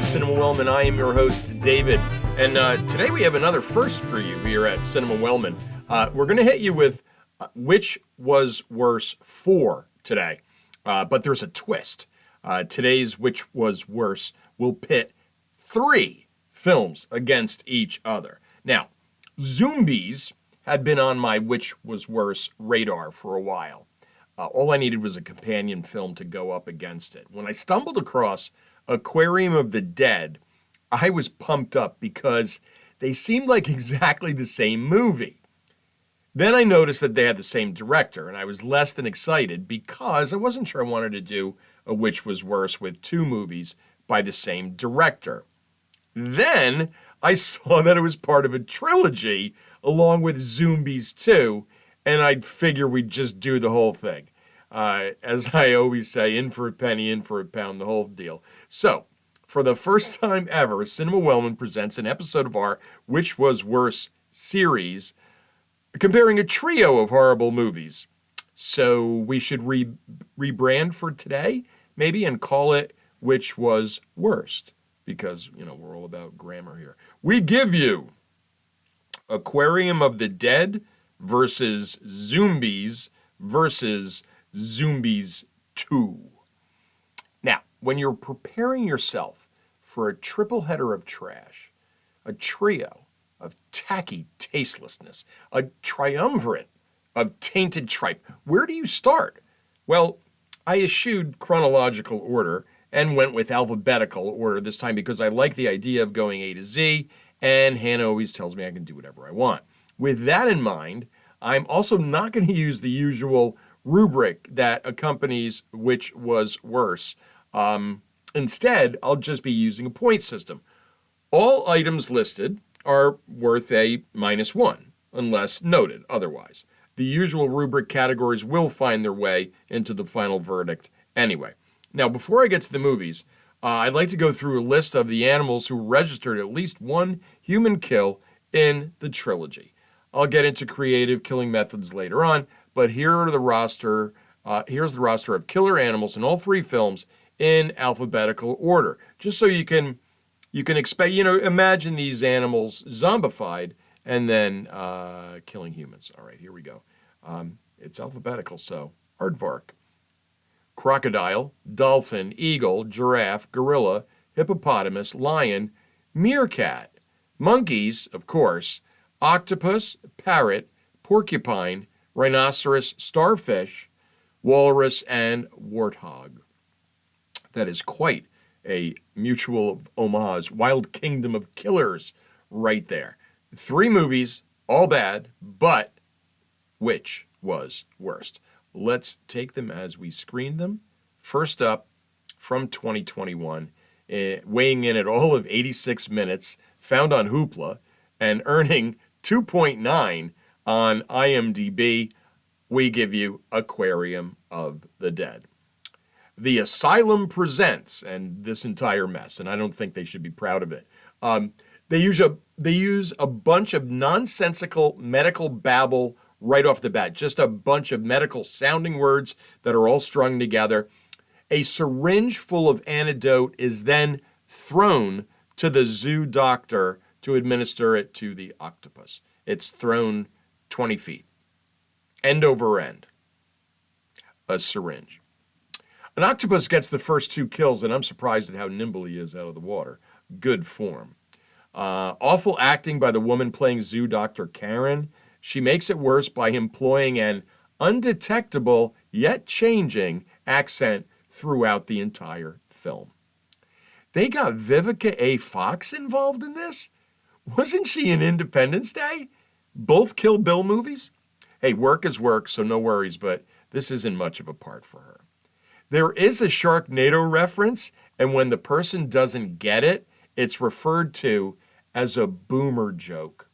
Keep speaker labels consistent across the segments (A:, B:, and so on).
A: Cinema Wellman. I am your host, David. And today we have another first for you here at Cinema Wellman. We're going to hit you with which was worse for today. But there's a twist. Today's which was worse will pit 3 films against each other. Now, Zoombies had been on my which was worse radar for a while. All I needed was a companion film to go up against it. When I stumbled across Aquarium of the Dead, I was pumped up because they seemed like exactly the same movie. Then I noticed that they had the same director, and I was less than excited because I wasn't sure I wanted to do a which was worse with 2 movies by the same director. Then I saw that it was part of a trilogy along with Zoombies 2, and I'd figure we'd just do the whole thing. As I always say, in for a penny, in for a pound, the whole deal. So, for the first time ever, Cinema Wellman presents an episode of our Which Was Worse series, comparing a trio of horrible movies. So we should rebrand for today, maybe, and call it Which Was Worst, because, we're all about grammar here. We give you Aquarium of the Dead versus Zoombies versus Zoombies 2. Now, when you're preparing yourself for a triple header of trash, a trio of tacky tastelessness, a triumvirate of tainted tripe, where do you start? Well, I eschewed chronological order and went with alphabetical order this time because I like the idea of going A to Z, and Hannah always tells me I can do whatever I want. With that in mind, I'm also not going to use the usual rubric that accompanies which was worse. Instead, I'll just be using a point system. All items listed are worth a -1, unless noted otherwise. The usual rubric categories will find their way into the final verdict anyway. Now, before I get to the movies, I'd like to go through a list of the animals who registered at least one human kill in the trilogy. I'll get into creative killing methods later on, but here's the roster of killer animals in all 3 films in alphabetical order, just so you can expect, imagine these animals zombified and then killing humans. All right, here we go. It's alphabetical, so aardvark. Crocodile, dolphin, eagle, giraffe, gorilla, hippopotamus, lion, meerkat, monkeys, of course, octopus, parrot, porcupine, rhinoceros, starfish, walrus, and warthog. That is quite a mutual homage, wild kingdom of killers right there. 3 movies, all bad, but which was worst? Let's take them as we screen them. First up, from 2021, weighing in at all of 86 minutes, found on Hoopla, and earning 2.9 on IMDb, we give you Aquarium of the Dead. The Asylum presents, and this entire mess, and I don't think they should be proud of it. They use a bunch of nonsensical medical babble right off the bat, just a bunch of medical sounding words that are all strung together. A syringe full of antidote is then thrown to the zoo doctor to administer it to the octopus. It's thrown 20 feet, end over end. A syringe. An octopus gets the first 2 kills, and I'm surprised at how nimble he is out of the water. Good form. Awful acting by the woman playing zoo doctor Karen. She makes it worse by employing an undetectable yet changing accent throughout the entire film. They got Vivica A. Fox involved in this? Wasn't she in Independence Day? Both Kill Bill movies? Hey, work is work, so no worries, but this isn't much of a part for her. There is a Sharknado reference, and when the person doesn't get it, it's referred to as a boomer joke.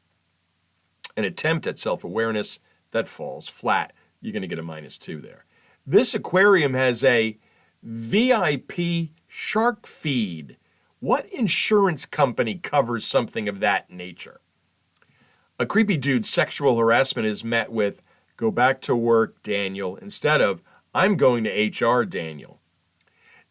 A: An attempt at self-awareness that falls flat. You're going to get a -2 there. This aquarium has a VIP shark feed. What insurance company covers something of that nature? A creepy dude's sexual harassment is met with, "Go back to work, Daniel," instead of, "I'm going to HR, Daniel."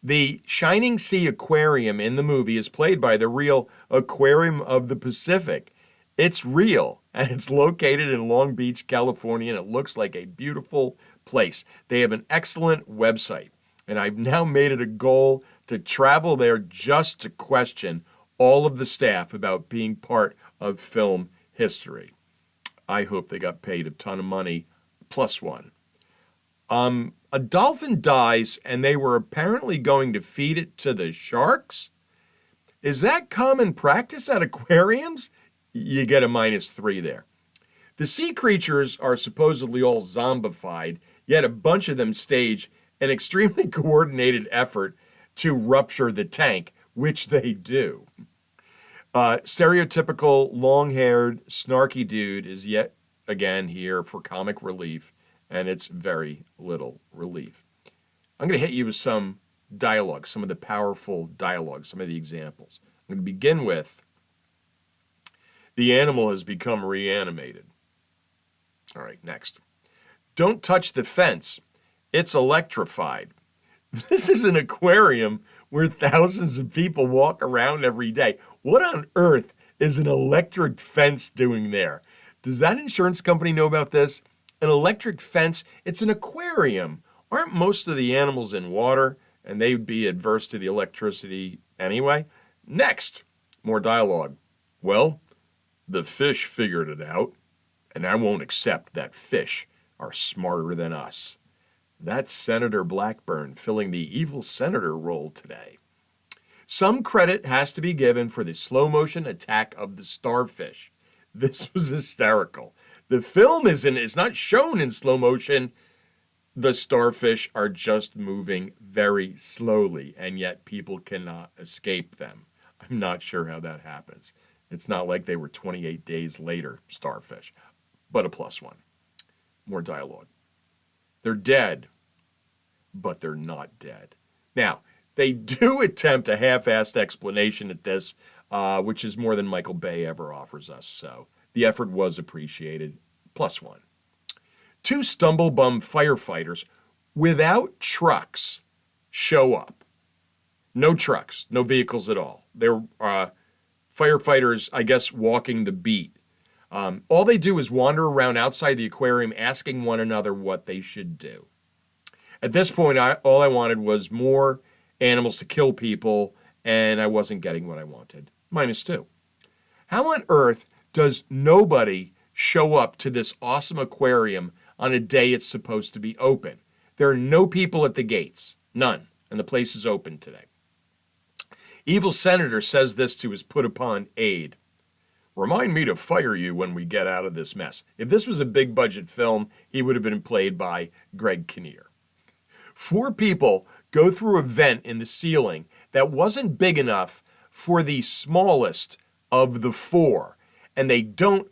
A: The Shining Sea Aquarium in the movie is played by the real Aquarium of the Pacific. It's real, and it's located in Long Beach, California, and it looks like a beautiful place. They have an excellent website, and I've now made it a goal to travel there just to question all of the staff about being part of film history. I hope they got paid a ton of money, plus one. A dolphin dies, and they were apparently going to feed it to the sharks? Is that common practice at aquariums? You get a -3 there. The sea creatures are supposedly all zombified, yet a bunch of them stage an extremely coordinated effort to rupture the tank, which they do. Stereotypical long-haired, snarky dude is yet again here for comic relief, and it's very little relief. I'm going to hit you with some dialogue, some of the powerful dialogue, some of the examples. I'm going to begin with, the animal has become reanimated. All right, next. Don't touch the fence. It's electrified. This is an aquarium where thousands of people walk around every day. What on earth is an electric fence doing there? Does that insurance company know about this? An electric fence? It's an aquarium. Aren't most of the animals in water, and they'd be adverse to the electricity anyway? Next, more dialogue. Well, the fish figured it out, and I won't accept that fish are smarter than us. That's Senator Blackburn filling the evil senator role today. Some credit has to be given for the slow-motion attack of the starfish. This was hysterical. The film is not shown in slow motion. The starfish are just moving very slowly, and yet people cannot escape them. I'm not sure how that happens. It's not like they were 28 days later starfish, but a +1. More dialogue. They're dead, but they're not dead. Now, they do attempt a half-assed explanation at this, which is more than Michael Bay ever offers us, so the effort was appreciated, +1. 2 stumble-bum firefighters without trucks show up. No trucks, no vehicles at all. They're firefighters, I guess, walking the beat. All they do is wander around outside the aquarium asking one another what they should do. At this point, all I wanted was more animals to kill people, and I wasn't getting what I wanted. -2. How on earth does nobody show up to this awesome aquarium on a day it's supposed to be open? There are no people at the gates. None. And the place is open today. Evil Senator says this to his put-upon aide. Remind me to fire you when we get out of this mess. If this was a big-budget film, he would have been played by Greg Kinnear. 4 people go through a vent in the ceiling that wasn't big enough for the smallest of the 4. And they don't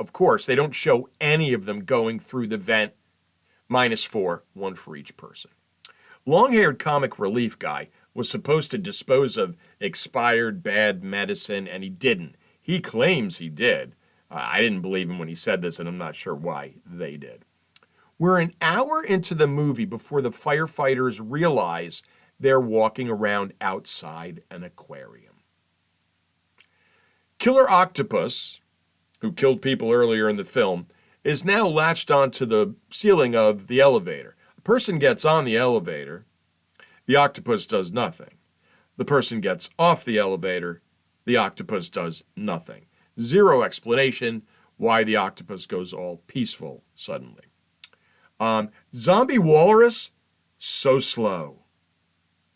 A: show any of them going through the vent. -4, 1 for each person. Long-haired comic relief guy was supposed to dispose of expired bad medicine, and he didn't. He claims he did. I didn't believe him when he said this, and I'm not sure why they did. We're an hour into the movie before the firefighters realize they're walking around outside an aquarium. Killer Octopus, who killed people earlier in the film, is now latched onto the ceiling of the elevator. A person gets on the elevator, the octopus does nothing. The person gets off the elevator, the octopus does nothing. Zero explanation why the octopus goes all peaceful suddenly. Zombie walrus, so slow,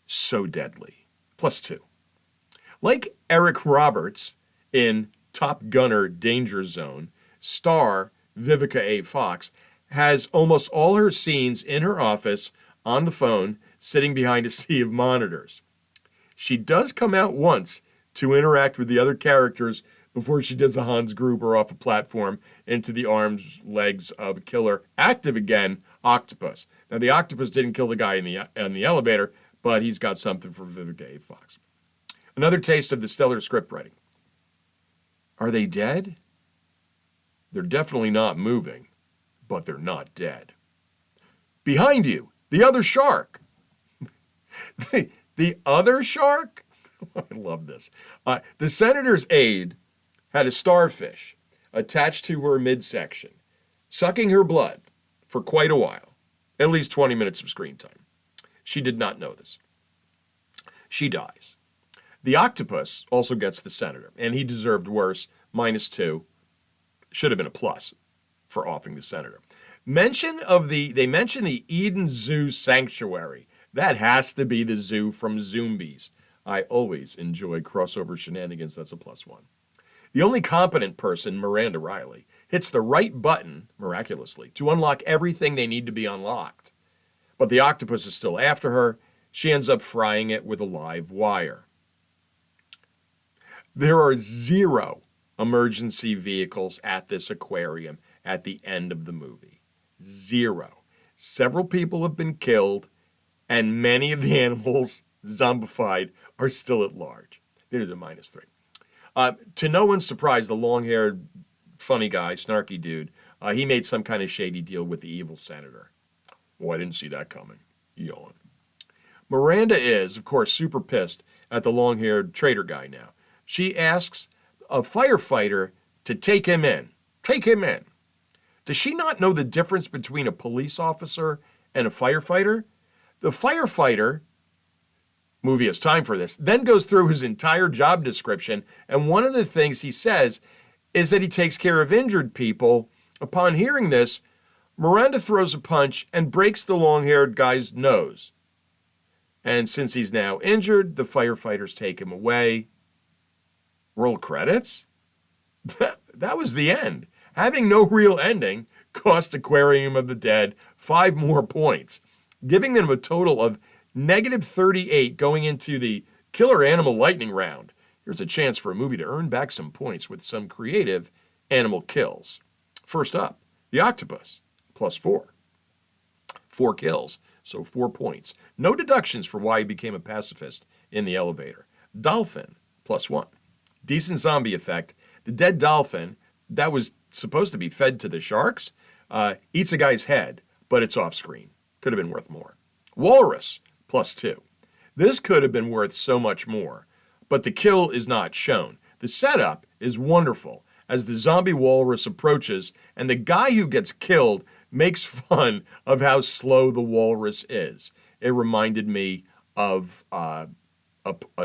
A: so deadly, +2. Like Eric Roberts in Top Gunner Danger Zone, star Vivica A. Fox has almost all her scenes in her office on the phone, sitting behind a sea of monitors. She does come out once to interact with the other characters before she does a Hans Gruber off a platform into the arms, legs of a killer, active again, octopus. Now, the octopus didn't kill the guy in the elevator, but he's got something for Vivica A. Fox. Another taste of the stellar script writing. Are they dead? They're definitely not moving, but they're not dead. Behind you, the other shark. The other shark? I love this. The senator's aide had a starfish attached to her midsection, sucking her blood for quite a while, at least 20 minutes of screen time. She did not know this. She dies. The octopus also gets the senator, and he deserved worse, -2. Should have been a plus for offing the senator. They mention the Eden Zoo Sanctuary. That has to be the zoo from Zoombies. I always enjoy crossover shenanigans. That's a +1. The only competent person, Miranda Riley, hits the right button, miraculously, to unlock everything they need to be unlocked. But the octopus is still after her. She ends up frying it with a live wire. There are 0 emergency vehicles at this aquarium at the end of the movie. 0. Several people have been killed, and many of the animals, zombified, are still at large. There's a -3. To no one's surprise, the long-haired, funny guy, snarky dude, he made some kind of shady deal with the evil senator. Oh, I didn't see that coming. Yawn. Miranda is, of course, super pissed at the long-haired traitor guy now. She asks a firefighter to take him in. Take him in. Does she not know the difference between a police officer and a firefighter? The firefighter, movie has time for this, then goes through his entire job description, and one of the things he says is that he takes care of injured people. Upon hearing this, Miranda throws a punch and breaks the long-haired guy's nose. And since he's now injured, the firefighters take him away. Roll credits? That was the end. Having no real ending cost Aquarium of the Dead 5 more points, giving them a total of -38 going into the Killer Animal Lightning Round. Here's a chance for a movie to earn back some points with some creative animal kills. First up, the octopus, +4. 4 kills, so 4 points. No deductions for why he became a pacifist in the elevator. Dolphin, +1. Decent zombie effect. The dead dolphin, that was supposed to be fed to the sharks, eats a guy's head, but it's off screen. Could have been worth more. Walrus, +2. This could have been worth so much more, but the kill is not shown. The setup is wonderful as the zombie walrus approaches, and the guy who gets killed makes fun of how slow the walrus is. It reminded me of a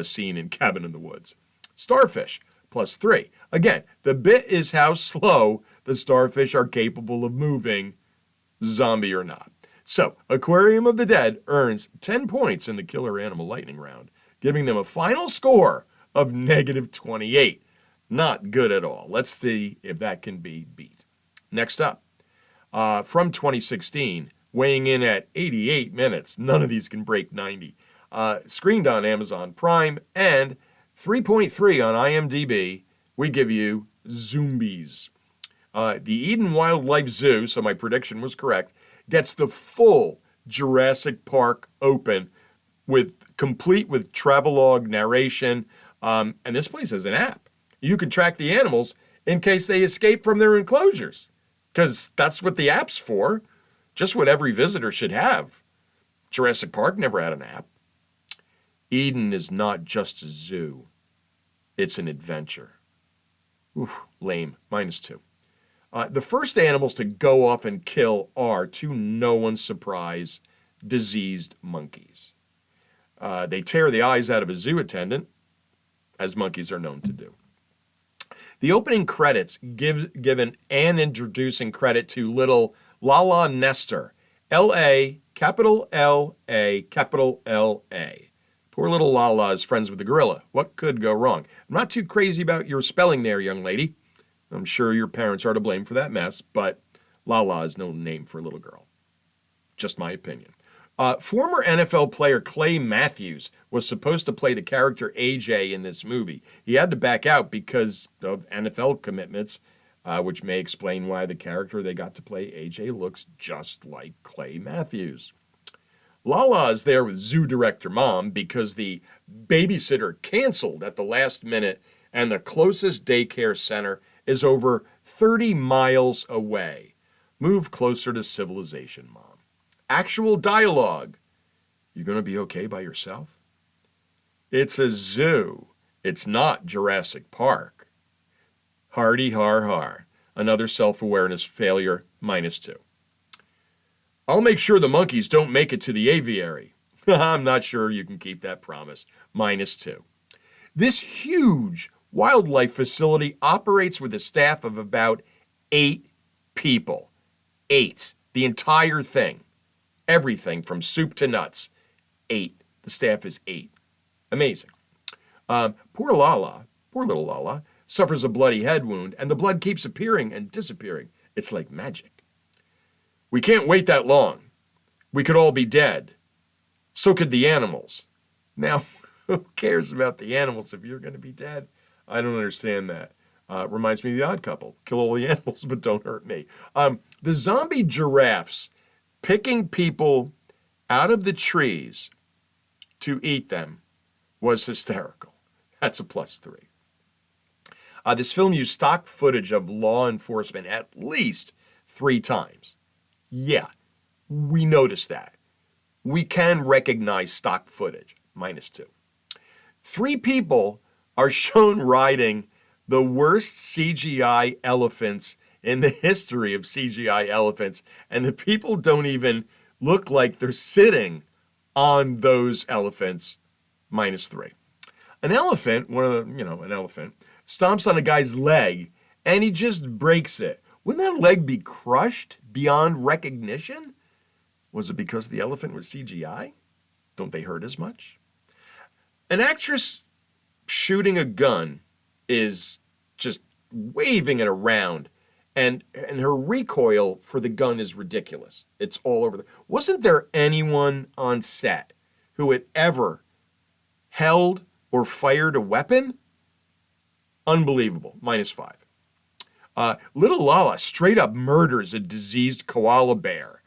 A: scene in Cabin in the Woods. Starfish, +3. Again, the bit is how slow the starfish are capable of moving, zombie or not. So, Aquarium of the Dead earns 10 points in the Killer Animal Lightning Round, giving them a final score of -28. Not good at all. Let's see if that can be beat. Next up, from 2016, weighing in at 88 minutes. None of these can break 90. Screened on Amazon Prime and 3.3 on IMDb, we give you Zoombies. The Eden Wildlife Zoo, so my prediction was correct, gets the full Jurassic Park open complete with travelogue narration. And this place has an app. You can track the animals in case they escape from their enclosures, because that's what the app's for. Just what every visitor should have. Jurassic Park never had an app. Eden is not just a zoo. It's an adventure. Oof, lame. -2. The first animals to go off and kill are, to no one's surprise, diseased monkeys. They tear the eyes out of a zoo attendant, as monkeys are known to do. The opening credits given and introducing credit to little Lala Nestor, L-A, capital L-A, capital L-A. Poor little Lala is friends with the gorilla. What could go wrong? I'm not too crazy about your spelling there, young lady. I'm sure your parents are to blame for that mess, but Lala is no name for a little girl. Just my opinion. Former NFL player Clay Matthews was supposed to play the character AJ in this movie. He had to back out because of NFL commitments, which may explain why the character they got to play AJ looks just like Clay Matthews. Lala is there with zoo director mom because the babysitter canceled at the last minute and the closest daycare center is over 30 miles away. Move closer to civilization, Mom. Actual dialogue. You going to be okay by yourself? It's a zoo. It's not Jurassic Park. Hardy har har. Another self-awareness failure, -2. I'll make sure the monkeys don't make it to the aviary. I'm not sure you can keep that promise, -2. This huge wildlife facility operates with a staff of about 8 people. 8. The entire thing. Everything from soup to nuts. 8. The staff is 8. Amazing. Poor little Lala, suffers a bloody head wound, and the blood keeps appearing and disappearing. It's like magic. We can't wait that long. We could all be dead. So could the animals. Now, who cares about the animals if you're going to be dead? I don't understand that. Reminds me of The Odd Couple. Kill all the animals, but don't hurt me. The zombie giraffes picking people out of the trees to eat them was hysterical. That's a +3. This film used stock footage of law enforcement at least 3 times. Yeah, we noticed that. We can recognize stock footage, -2. 3 people are shown riding the worst CGI elephants in the history of CGI elephants, and the people don't even look like they're sitting on those elephants, -3. An elephant, an elephant, stomps on a guy's leg, and he just breaks it. Wouldn't that leg be crushed beyond recognition? Was it because the elephant was CGI? Don't they hurt as much? An actress shooting a gun is just waving it around, and her recoil for the gun is ridiculous. It's all over. Wasn't there anyone on set who had ever held or fired a weapon? Unbelievable, -5. Little Lala straight up murders a diseased koala bear,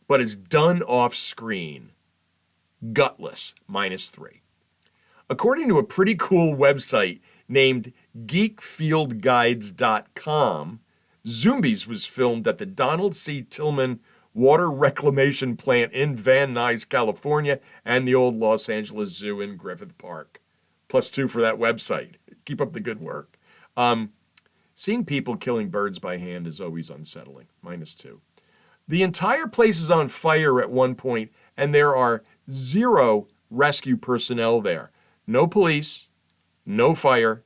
A: but it's done off screen. Gutless, -3. According to a pretty cool website named geekfieldguides.com, Zoombies was filmed at the Donald C. Tillman Water Reclamation Plant in Van Nuys, California, and the old Los Angeles Zoo in Griffith Park. +2 for that website. Keep up the good work. Seeing people killing birds by hand is always unsettling, -2. The entire place is on fire at one point, and there are 0 rescue personnel there. No police, no fire,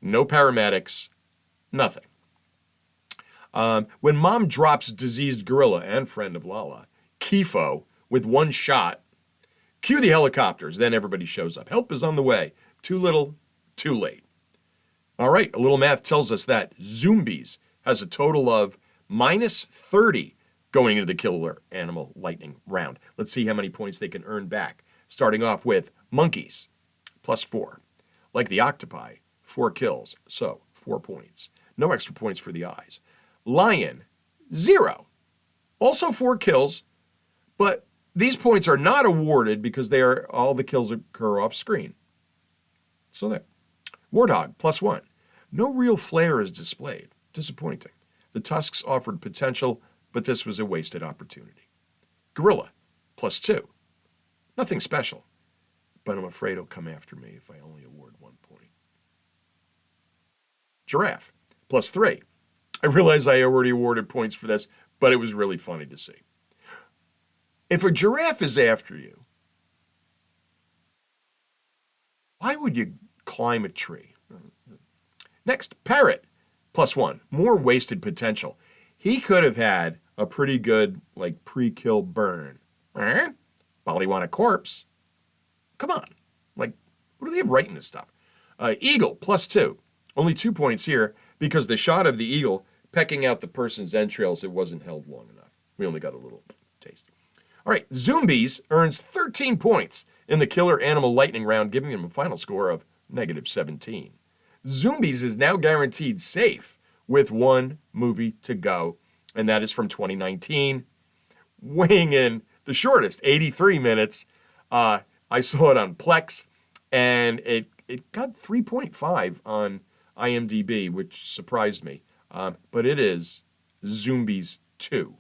A: no paramedics, nothing. When mom drops diseased gorilla and friend of Lala, Kifo, with 1 shot, cue the helicopters, then everybody shows up. Help is on the way. Too little, too late. All right, a little math tells us that Zoombies has a total of -30 going into the killer animal lightning round. Let's see how many points they can earn back. Starting off with monkeys, +4. Like the octopi, 4 kills, so 4 points. No extra points for the eyes. Lion, 0. Also 4 kills, but these points are not awarded because all the kills occur off screen. So there. Warthog, +1. No real flair is displayed. Disappointing. The tusks offered potential, but this was a wasted opportunity. Gorilla, +2. Nothing special, but I'm afraid he'll come after me if I only award 1 point. Giraffe, +3. I realize I already awarded points for this, but it was really funny to see. If a giraffe is after you, why would you climb a tree? Next, parrot, +1. More wasted potential. He could have had a pretty good, pre-kill burn. Probably want a corpse. Come on. What do they have right in this stuff? Eagle, +2. Only 2 points here because the shot of the eagle pecking out the person's entrails, it wasn't held long enough. We only got a little taste. All right, Zoombies earns 13 points in the killer animal lightning round, giving him a final score of -17. Zoombies is now guaranteed safe with 1 movie to go, and that is from 2019, weighing in the shortest, 83 minutes. I saw it on Plex, and it got 3.5 on IMDb, which surprised me. But it is Zoombies 2.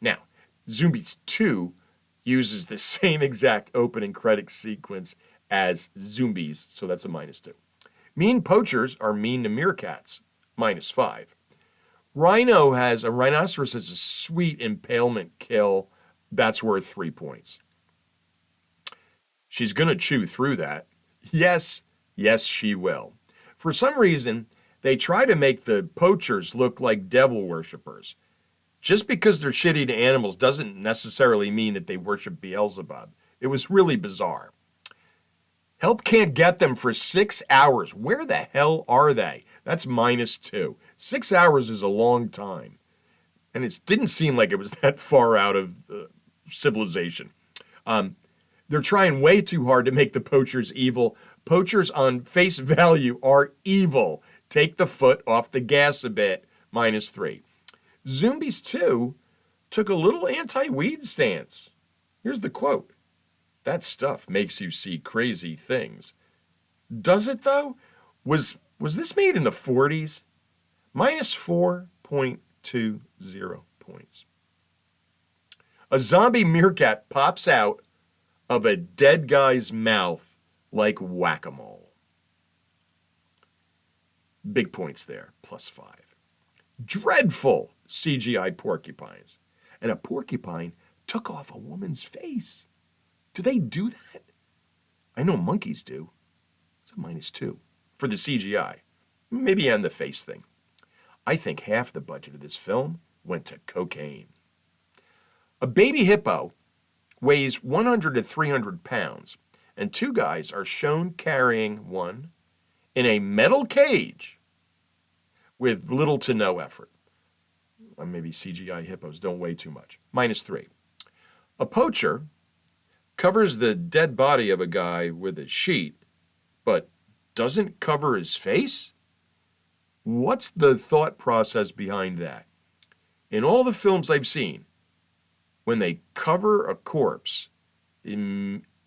A: Now, Zoombies 2 uses the same exact opening credit sequence as Zoombies, so that's a -2. Mean poachers are mean to meerkats, -5. Rhinoceros has a sweet impalement kill. That's worth 3 points. She's going to chew through that. Yes, yes, she will. For some reason, they try to make the poachers look like devil worshippers. Just because they're shitty to animals doesn't necessarily mean that they worship Beelzebub. It was really bizarre. Help can't get them for 6 hours. Where the hell are they? That's -2. 6 hours is a long time. And it didn't seem like it was that far out of civilization. They're trying way too hard to make the poachers evil. Poachers on face value are evil. Take the foot off the gas a bit, -3. Zoombies 2 took a little anti-weed stance. Here's the quote. That stuff makes you see crazy things. Does it though? Was this made in the 40s? -4.20 points. A zombie meerkat pops out of a dead guy's mouth like whack-a-mole. Big points there, +5. Dreadful CGI porcupines. And a porcupine took off a woman's face. Do they do that? I know monkeys do. It's a -2 for the CGI. Maybe on the face thing. I think half the budget of this film went to cocaine. A baby hippo weighs 100 to 300 pounds, and 2 guys are shown carrying one in a metal cage with little to no effort. Or maybe CGI hippos don't weigh too much. -3. A poacher covers the dead body of a guy with a sheet, but doesn't cover his face? What's the thought process behind that? In all the films I've seen, when they cover a corpse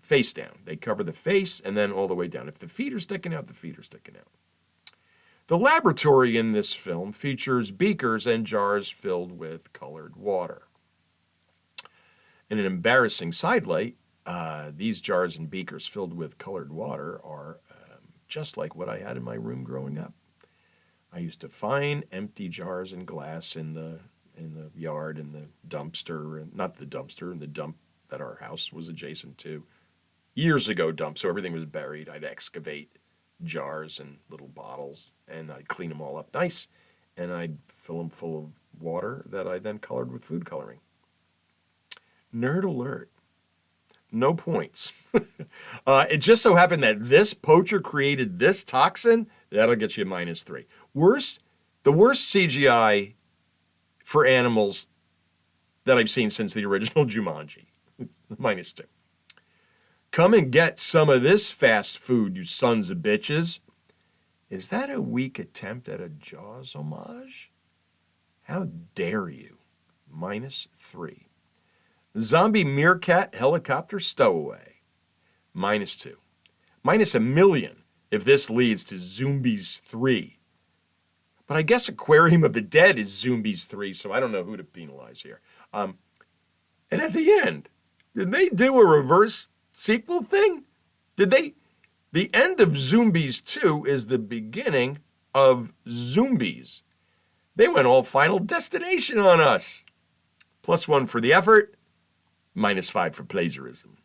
A: face down, they cover the face and then all the way down. If the feet are sticking out, the feet are sticking out. The laboratory in this film features beakers and jars filled with colored water. In an embarrassing sidelight, these jars and beakers filled with colored water are just like what I had in my room growing up. I used to find empty jars and glass in the yard, in the dumpster, not the dumpster, in the dump that our house was adjacent to. Years ago dump, so everything was buried. I'd excavate jars and little bottles, and I'd clean them all up nice, and I'd fill them full of water that I then colored with food coloring. Nerd alert. No points. It just so happened that this poacher created this toxin. That'll get you -3. The worst CGI for animals that I've seen since the original Jumanji. It's -2. Come and get some of this fast food, you sons of bitches. Is that a weak attempt at a Jaws homage? How dare you? -3. Zombie meerkat helicopter stowaway. -2. -1,000,000 if this leads to Zoombies 3. But I guess Aquarium of the Dead is Zoombies 3, so I don't know who to penalize here. And at the end, did they do a reverse sequel thing? The end of Zoombies 2 is the beginning of Zoombies. They went all Final Destination on us. +1 for the effort, -5 for plagiarism.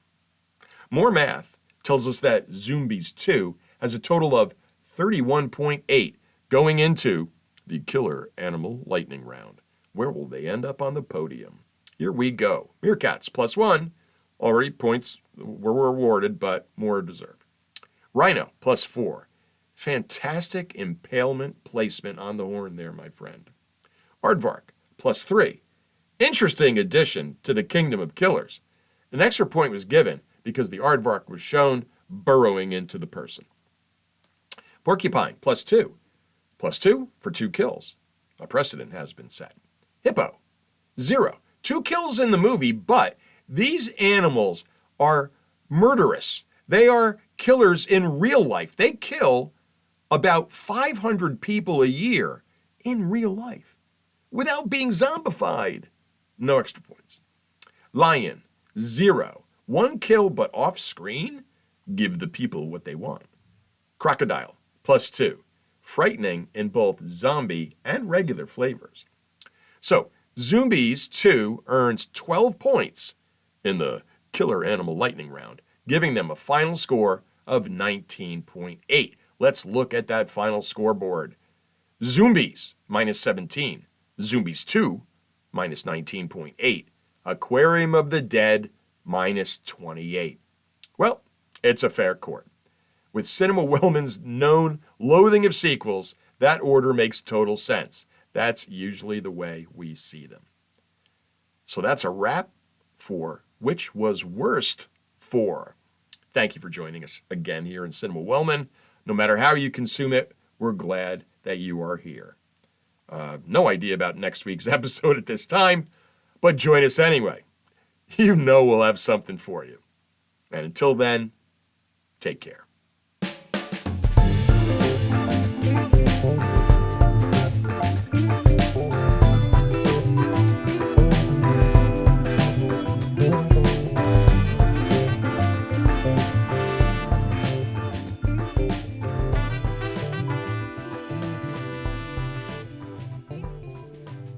A: More math tells us that Zoombies 2 has a total of 31.8 going into the Killer Animal Lightning Round. Where will they end up on the podium? Here we go. Meerkats, +1. Already points were awarded, but more deserved. Rhino, +4. Fantastic impalement placement on the horn there, my friend. Aardvark, +3. Interesting addition to the Kingdom of Killers. An extra point was given because the aardvark was shown burrowing into the person. Porcupine, +2. +2 for 2 kills. A precedent has been set. Hippo, 0. 2 kills in the movie, but these animals are murderous. They are killers in real life. They kill about 500 people a year in real life without being zombified. No extra points. Lion, 0. 1 kill but off screen? give the people what they want. Crocodile, +2. Frightening in both zombie and regular flavors. So, Zoombies 2 earns 12 points in the Killer Animal Lightning round, giving them a final score of 19.8. Let's look at that final scoreboard. Zoombies, -17. Zoombies 2, -19.8. Aquarium of the Dead, -28. Well, it's a fair court. With Cinema Wellman's known loathing of sequels, that order makes total sense. That's usually the way we see them. So that's a wrap for Which Was Worst 4. Thank you for joining us again here in Cinema Wellman. No matter how you consume it, we're glad that you are here. No idea about next week's episode at this time, but join us anyway. You know we'll have something for you. And until then, take care.